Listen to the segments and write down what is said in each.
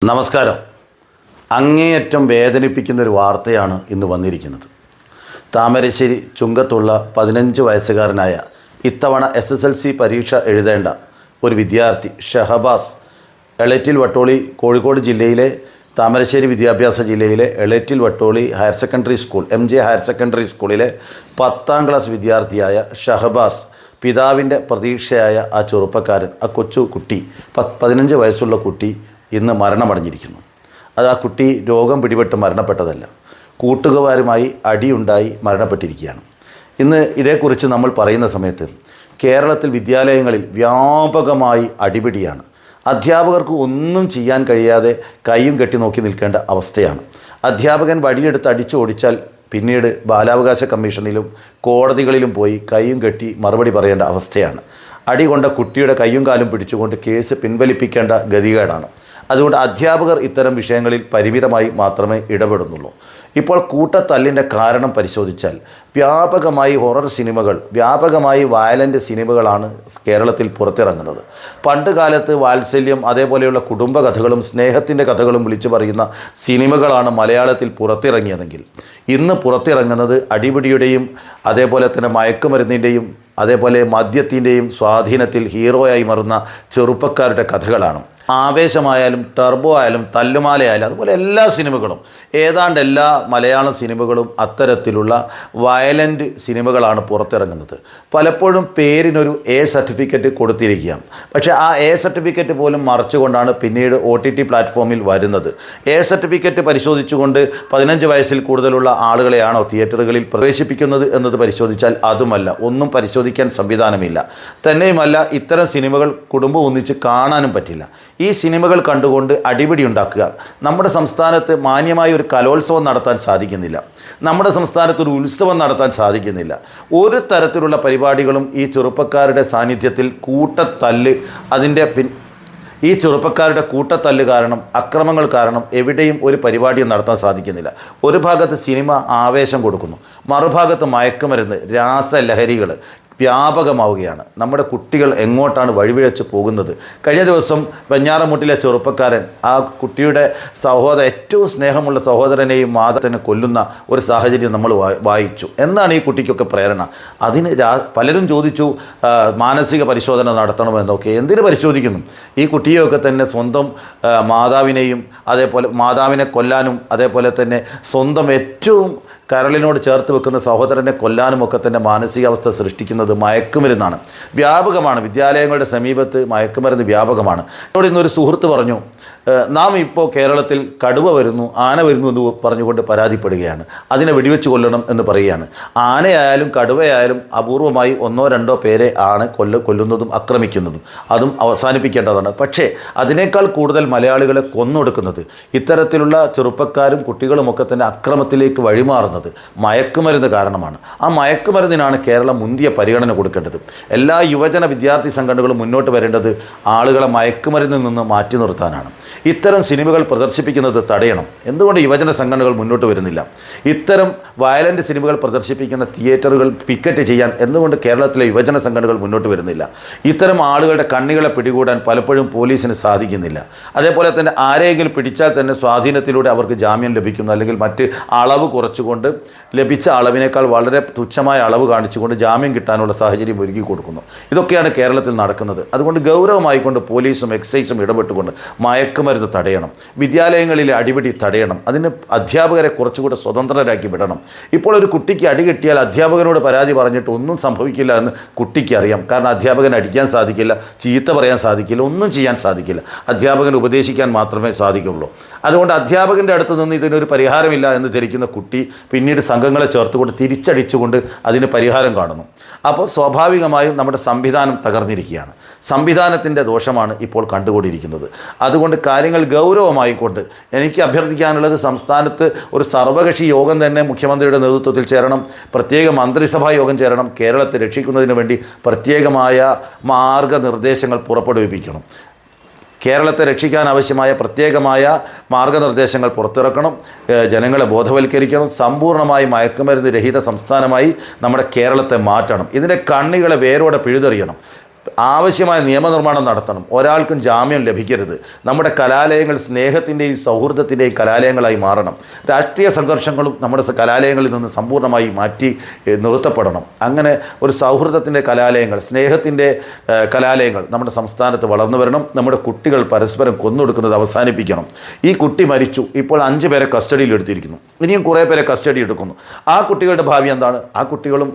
നമസ്കാരം. അങ്ങേയറ്റം വേദനിപ്പിക്കുന്നൊരു വാർത്തയാണ് ഇന്ന് വന്നിരിക്കുന്നത്. താമരശ്ശേരി ചുങ്കത്തുള്ള 15 വയസ്സുകാരനായ ഇത്തവണ SSLC പരീക്ഷ എഴുതേണ്ട ഒരു വിദ്യാർത്ഥി ഷഹബാസ് എളേറ്റിൽ വട്ടോളി കോഴിക്കോട് ജില്ലയിലെ താമരശ്ശേരി വിദ്യാഭ്യാസ ജില്ലയിലെ Elettil Vattoli higher secondary school MJ higher secondary സ്കൂളിലെ 10ാം ക്ലാസ് വിദ്യാർത്ഥിയായ ഷഹബാസ് പിതാവിൻ്റെ പ്രതീക്ഷയായ ആ ചെറുപ്പക്കാരൻ, ആ കൊച്ചു കുട്ടി 15 വയസ്സുള്ള കുട്ടി ഇന്ന് മരണമടഞ്ഞിരിക്കുന്നു. അത് ആ കുട്ടി രോഗം പിടിപെട്ട് മരണപ്പെട്ടതല്ല, കൂട്ടുകാരുമായി അടിയുണ്ടായി മരണപ്പെട്ടിരിക്കുകയാണ്. ഇന്ന് ഇതേക്കുറിച്ച് നമ്മൾ പറയുന്ന സമയത്ത് കേരളത്തിൽ വിദ്യാലയങ്ങളിൽ വ്യാപകമായി അടിപിടിയാണ്. അധ്യാപകർക്ക് ഒന്നും ചെയ്യാൻ കഴിയാതെ കൈയും കെട്ടി നോക്കി നിൽക്കേണ്ട അവസ്ഥയാണ്. അധ്യാപകൻ വടിയെടുത്ത് അടിച്ചോടിച്ചാൽ പിന്നീട് ബാലാവകാശ കമ്മീഷനിലും കോടതികളിലും പോയി കൈയും കെട്ടി മറുപടി പറയേണ്ട അവസ്ഥയാണ്. അടി കൊണ്ട കുട്ടിയുടെ കൈയും കാലും പിടിച്ചുകൊണ്ട് കേസ് പിൻവലിപ്പിക്കേണ്ട ഗതികേടാണ്. അതുകൊണ്ട് അധ്യാപകർ ഇത്തരം വിഷയങ്ങളിൽ പരിമിതമായി മാത്രമേ ഇടപെടുന്നുള്ളൂ. ഇപ്പോൾ കൂട്ടത്തല്ലിൻ്റെ കാരണം പരിശോധിച്ചാൽ വ്യാപകമായി ഹൊറർ സിനിമകൾ, വ്യാപകമായി വയലൻ്റ് സിനിമകളാണ് കേരളത്തിൽ പുറത്തിറങ്ങുന്നത്. പണ്ട് കാലത്ത് വാത്സല്യം, അതേപോലെയുള്ള കുടുംബ കഥകളും സ്നേഹത്തിൻ്റെ കഥകളും വിളിച്ചു പറയുന്ന സിനിമകളാണ് മലയാളത്തിൽ പുറത്തിറങ്ങിയതെങ്കിൽ ഇന്ന് പുറത്തിറങ്ങുന്നത് അടിപിടിയുടെയും അതേപോലെ തന്നെ മയക്കുമരുന്നിൻ്റെയും അതേപോലെ മദ്യത്തിൻ്റെയും സ്വാധീനത്തിൽ ഹീറോയായി മാറുന്ന ചെറുപ്പക്കാരുടെ കഥകളാണ്. ആവേശമായാലും ടർബോ ആയാലും തല്ലുമാലയായാലും അതുപോലെ എല്ലാ സിനിമകളും, ഏതാണ്ട് എല്ലാ മലയാളം സിനിമകളും അത്തരത്തിലുള്ള വയലൻ്റ് സിനിമകളാണ് പുറത്തിറങ്ങുന്നത്. പലപ്പോഴും പേരിനൊരു A സർട്ടിഫിക്കറ്റ് കൊടുത്തിരിക്കാം, പക്ഷേ ആ A സർട്ടിഫിക്കറ്റ് പോലും മറച്ചുകൊണ്ടാണ് പിന്നീട് OTT പ്ലാറ്റ്ഫോമിൽ വരുന്നത്. A സർട്ടിഫിക്കറ്റ് പരിശോധിച്ചുകൊണ്ട് 15 വയസ്സിൽ കൂടുതലുള്ള ആളുകളെയാണോ തിയേറ്ററുകളിൽ പ്രവേശിപ്പിക്കുന്നത് എന്നത് പരിശോധിച്ചാൽ അതുമല്ല, ഒന്നും പരിശോധിക്കാൻ സംവിധാനമില്ല. തന്നെയുമല്ല, ഇത്തരം സിനിമകൾ കുടുംബം ഒന്നിച്ച് കാണാനും പറ്റില്ല. ഈ സിനിമകൾ കണ്ടുകൊണ്ട് അടിപിടി ഉണ്ടാക്കുക. നമ്മുടെ സംസ്ഥാനത്ത് മാന്യമായ ഒരു കലോത്സവം നടത്താൻ സാധിക്കുന്നില്ല, നമ്മുടെ സംസ്ഥാനത്ത് ഒരു ഉത്സവം നടത്താൻ സാധിക്കുന്നില്ല. ഒരു തരത്തിലുള്ള പരിപാടികളും ഈ ചെറുപ്പക്കാരുടെ സാന്നിധ്യത്തിൽ കൂട്ടത്തല്ല്, ഈ ചെറുപ്പക്കാരുടെ കൂട്ടത്തല്ല് കാരണം, അക്രമങ്ങൾ കാരണം എവിടെയും ഒരു പരിപാടിയും നടത്താൻ സാധിക്കുന്നില്ല. ഒരു ഭാഗത്ത് സിനിമ ആവേശം കൊടുക്കുന്നു, മറുഭാഗത്ത് മയക്കുമരുന്ന്, രാസലഹരികൾ വ്യാപകമാവുകയാണ്. നമ്മുടെ കുട്ടികൾ എങ്ങോട്ടാണ് വഴിപിഴച്ച് പോകുന്നത്? കഴിഞ്ഞ ദിവസം വെഞ്ഞാറമൂട്ടിലെ ചെറുപ്പക്കാരൻ ആ കുട്ടിയുടെ ഏറ്റവും സ്നേഹമുള്ള സഹോദരനെയും മാതാവിനെ കൊല്ലുന്ന ഒരു സാഹചര്യം നമ്മൾ വായിച്ചു. എന്താണ് ഈ കുട്ടിക്കൊക്കെ പ്രേരണ? അതിന് പലരും ചോദിച്ചു മാനസിക പരിശോധന നടത്തണമെന്നൊക്കെ. എന്തിനു പരിശോധിക്കുന്നു? ഈ കുട്ടിയൊക്കെ തന്നെ സ്വന്തം മാതാവിനെയും അതേപോലെ മാതാവിനെ കൊല്ലാനും അതേപോലെ തന്നെ സ്വന്തം ഏറ്റവും കരളിനോട് ചേർത്ത് വെക്കുന്ന സഹോദരനെ കൊല്ലാനുമൊക്കെ തന്നെ മാനസികാവസ്ഥ സൃഷ്ടിക്കുന്നത് മയക്കുമരുന്നാണ്. വ്യാപകമാണ്, വിദ്യാലയങ്ങളുടെ സമീപത്ത് മയക്കുമരുന്ന് വ്യാപകമാണ്. എന്നോട് ഇന്നൊരു സുഹൃത്ത് പറഞ്ഞു, നാം ഇപ്പോൾ കേരളത്തിൽ കടുവ വരുന്നു, ആന വരുന്നു എന്ന് പറഞ്ഞുകൊണ്ട് പരാതിപ്പെടുകയാണ്, അതിനെ വെടിവെച്ച് കൊല്ലണം എന്ന് പറയുകയാണ്. ആനയായാലും കടുവയായാലും അപൂർവമായി 1-2 പേരെ ആണ് കൊല്ലുന്നതും ആക്രമിക്കുന്നതും, അതും അവസാനിപ്പിക്കേണ്ടതാണ്. പക്ഷേ അതിനേക്കാൾ കൂടുതൽ മലയാളികളെ കൊന്നൊടുക്കുന്നത്, ഇത്തരത്തിലുള്ള ചെറുപ്പക്കാരും കുട്ടികളുമൊക്കെ തന്നെ അക്രമത്തിലേക്ക് വഴിമാറുന്നത് മയക്കുമരുന്ന് കാരണമാണ്. ആ മയക്കുമരുന്നിനാണ് കേരളം മുന്തിയ പരിഗണന കൊടുക്കേണ്ടത്. എല്ലാ യുവജന വിദ്യാർത്ഥി സംഘടനകളും മുന്നോട്ട് വരേണ്ടത് ആളുകളെ മയക്കുമരുന്നിൽ നിന്ന് മാറ്റി നിർത്താനാണ്. ഇത്തരം സിനിമകൾ പ്രദർശിപ്പിക്കുന്നത് തടയണം. എന്തുകൊണ്ട് യുവജന സംഘടനകൾ മുന്നോട്ട് വരുന്നില്ല? ഇത്തരം വയലൻ്റ് സിനിമകൾ പ്രദർശിപ്പിക്കുന്ന തിയേറ്ററുകൾ പിക്കറ്റ് ചെയ്യാൻ എന്തുകൊണ്ട് കേരളത്തിലെ യുവജന സംഘടനകൾ മുന്നോട്ട് വരുന്നില്ല? ഇത്തരം ആളുകളുടെ കണ്ണികളെ പിടികൂടാൻ പലപ്പോഴും പോലീസിന് സാധിക്കുന്നില്ല. അതേപോലെ തന്നെ ആരെങ്കിലും പിടിച്ചാൽ തന്നെ സ്വാധീനത്തിലൂടെ അവർക്ക് ജാമ്യം ലഭിക്കുന്നു, അല്ലെങ്കിൽ മറ്റ് അളവ് കുറച്ചുകൊണ്ട് ലഭിച്ച അളവിനേക്കാൾ വളരെ തുച്ഛമായ അളവ് കാണിച്ചുകൊണ്ട് ജാമ്യം കിട്ടാനുള്ള സാഹചര്യം ഒരുക്കി കൊടുക്കുന്നു. ഇതൊക്കെയാണ് കേരളത്തിൽ നടക്കുന്നത്. അതുകൊണ്ട് ഗൗരവമായിക്കൊണ്ട് പോലീസും എക്സൈസും ഇടപെട്ടുകൊണ്ട് മയക്കുമരുന്ന് തടയണം, വിദ്യാലയങ്ങളിലെ അടിപിടി തടയണം, അതിന് അധ്യാപകരെ കുറച്ചുകൂടെ സ്വതന്ത്രരാക്കി വിടണം. ഇപ്പോൾ ഒരു കുട്ടിക്ക് അടി കിട്ടിയാൽ അധ്യാപകനോട് പരാതി പറഞ്ഞിട്ട് ഒന്നും സംഭവിക്കില്ല എന്ന് കുട്ടിക്ക് അറിയാം. കാരണം അധ്യാപകൻ അടിക്കാൻ സാധിക്കില്ല, ചീത്ത പറയാൻ സാധിക്കില്ല, ഒന്നും ചെയ്യാൻ സാധിക്കില്ല. അധ്യാപകൻ ഉപദേശിക്കാൻ മാത്രമേ സാധിക്കുള്ളൂ. അതുകൊണ്ട് അധ്യാപകൻ്റെ അടുത്ത് നിന്ന് ഇതിനൊരു പരിഹാരമില്ല എന്ന് ധരിക്കുന്ന കുട്ടി പിന്നീട് സംഘങ്ങളെ ചേർത്തുകൊണ്ട് തിരിച്ചടിച്ചുകൊണ്ട് അതിന് പരിഹാരം കാണുന്നു. അപ്പോൾ സ്വാഭാവികമായും നമ്മുടെ സംവിധാനം തകർന്നിരിക്കുകയാണ്. സംവിധാനത്തിൻ്റെ ദോഷമാണ് ഇപ്പോൾ കണ്ടുകൊണ്ടിരിക്കുന്നത്. അതുകൊണ്ട് കാര്യങ്ങൾ ഗൗരവമായിക്കൊണ്ട് എനിക്ക് അഭ്യർത്ഥിക്കാനുള്ളത്, സംസ്ഥാനത്ത് ഒരു സർവകക്ഷി യോഗം തന്നെ മുഖ്യമന്ത്രിയുടെ നേതൃത്വത്തിൽ ചേരണം, പ്രത്യേക മന്ത്രിസഭാ യോഗം ചേരണം, കേരളത്തെ രക്ഷിക്കുന്നതിന് വേണ്ടി പ്രത്യേകമായ മാർഗനിർദ്ദേശങ്ങൾ പുറപ്പെടുവിപ്പിക്കണം. കേരളത്തെ രക്ഷിക്കാൻ ആവശ്യമായ പ്രത്യേകമായ മാർഗനിർദ്ദേശങ്ങൾ പുറത്തിറക്കണം, ജനങ്ങളെ ബോധവൽക്കരിക്കണം, സമ്പൂർണ്ണമായി മയക്കുമരുന്ന് രഹിത സംസ്ഥാനമായി നമ്മുടെ കേരളത്തെ മാറ്റണം. ഇതിൻ്റെ കണ്ണികളെ വേരോടെ പിഴുതെറിയണം. ആവശ്യമായ നിയമനിർമ്മാണം നടത്തണം. ഒരാൾക്കും ജാമ്യം ലഭിക്കരുത്. നമ്മുടെ കലാലയങ്ങൾ സ്നേഹത്തിൻ്റെയും സൗഹൃദത്തിൻ്റെയും കലാലയങ്ങളായി മാറണം. രാഷ്ട്രീയ സംഘർഷങ്ങളും നമ്മുടെ കലാലയങ്ങളിൽ നിന്ന് സമ്പൂർണ്ണമായി മാറ്റി നിർത്തപ്പെടണം. അങ്ങനെ ഒരു സൗഹൃദത്തിൻ്റെ കലാലയങ്ങൾ, സ്നേഹത്തിൻ്റെ കലാലയങ്ങൾ നമ്മുടെ സംസ്ഥാനത്ത് വളർന്നു വരണം. നമ്മുടെ കുട്ടികൾ പരസ്പരം കൊന്നൊടുക്കുന്നത് അവസാനിപ്പിക്കണം. ഈ കുട്ടി മരിച്ചു, ഇപ്പോൾ 5 പേരെ കസ്റ്റഡിയിൽ എടുത്തിരിക്കുന്നു, ഇനിയും കുറേ പേരെ കസ്റ്റഡി എടുക്കുന്നു. ആ കുട്ടികളുടെ ഭാവി എന്താണ്? ആ കുട്ടികളും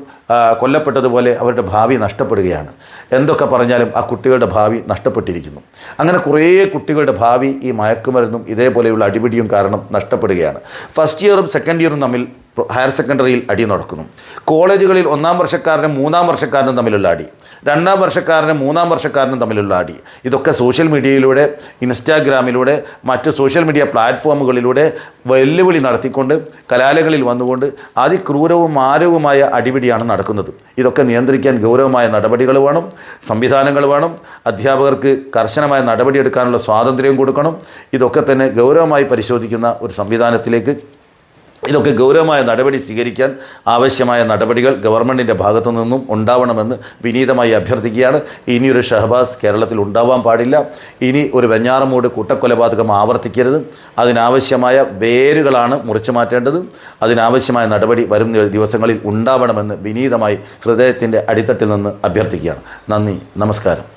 കൊല്ലപ്പെട്ടതുപോലെ അവരുടെ ഭാവി നഷ്ടപ്പെടുകയാണ്. എന്തൊക്കെ പറഞ്ഞാലും ആ കുട്ടികളുടെ ഭാവി നഷ്ടപ്പെട്ടിരിക്കുന്നു. അങ്ങനെ കുറേ കുട്ടികളുടെ ഭാവി ഈ മയക്കുമരുന്നും ഇതേപോലെയുള്ള അടിപിടിയും കാരണം നഷ്ടപ്പെടുകയാണ്. ഫസ്റ്റ് ഇയറും സെക്കൻഡ് ഇയറും തമ്മിൽ ഹയർ സെക്കൻഡറിയിൽ അടി നടക്കുന്നു. കോളേജുകളിൽ 1-ാം വർഷക്കാരനും 3-ാം വർഷക്കാരനും തമ്മിലുള്ള അടി, 2-ാം വർഷക്കാരനും 3-ാം വർഷക്കാരനും തമ്മിലുള്ള അടി, ഇതൊക്കെ സോഷ്യൽ മീഡിയയിലൂടെ, ഇൻസ്റ്റാഗ്രാമിലൂടെ, മറ്റ് സോഷ്യൽ മീഡിയ പ്ലാറ്റ്ഫോമുകളിലൂടെ വെല്ലുവിളി നടത്തിക്കൊണ്ട് കലാലയങ്ങളിൽ വന്നുകൊണ്ട് അതിക്രൂരവും മാരകവുമായ അടിപിടിയാണ് നടക്കുന്നത്. ഇതൊക്കെ നിയന്ത്രിക്കാൻ ഗൗരവമായ നടപടികൾ വേണം, സംവിധാനങ്ങൾ വേണം, അധ്യാപകർക്ക് കർശനമായ നടപടിയെടുക്കാനുള്ള സ്വാതന്ത്ര്യം കൊടുക്കണം. ഇതൊക്കെ തന്നെ ഗൗരവമായി പരിശോധിക്കുന്ന ഒരു സംവിധാനത്തിലേക്ക്, ഇതൊക്കെ ഗൗരവമായ നടപടി സ്വീകരിക്കാൻ ആവശ്യമായ നടപടികൾ ഗവൺമെൻറ്റിൻ്റെ ഭാഗത്തു നിന്നും ഉണ്ടാവണമെന്ന് വിനീതമായി അഭ്യർത്ഥിക്കുകയാണ്. ഇനിയൊരു ഷഹബാസ് കേരളത്തിൽ ഉണ്ടാവാൻ പാടില്ല. ഇനി ഒരു വെഞ്ഞാറമൂട് കൂട്ടക്കൊലപാതകം ആവർത്തിക്കരുത്. അതിനാവശ്യമായ വേരുകളാണ് മുറിച്ചു മാറ്റേണ്ടത്. അതിനാവശ്യമായ നടപടി വരും ദിവസങ്ങളിൽ ഉണ്ടാവണമെന്ന് വിനീതമായി ഹൃദയത്തിൻ്റെ അടിത്തട്ടിൽ നിന്ന് അഭ്യർത്ഥിക്കുകയാണ്. നന്ദി, നമസ്കാരം.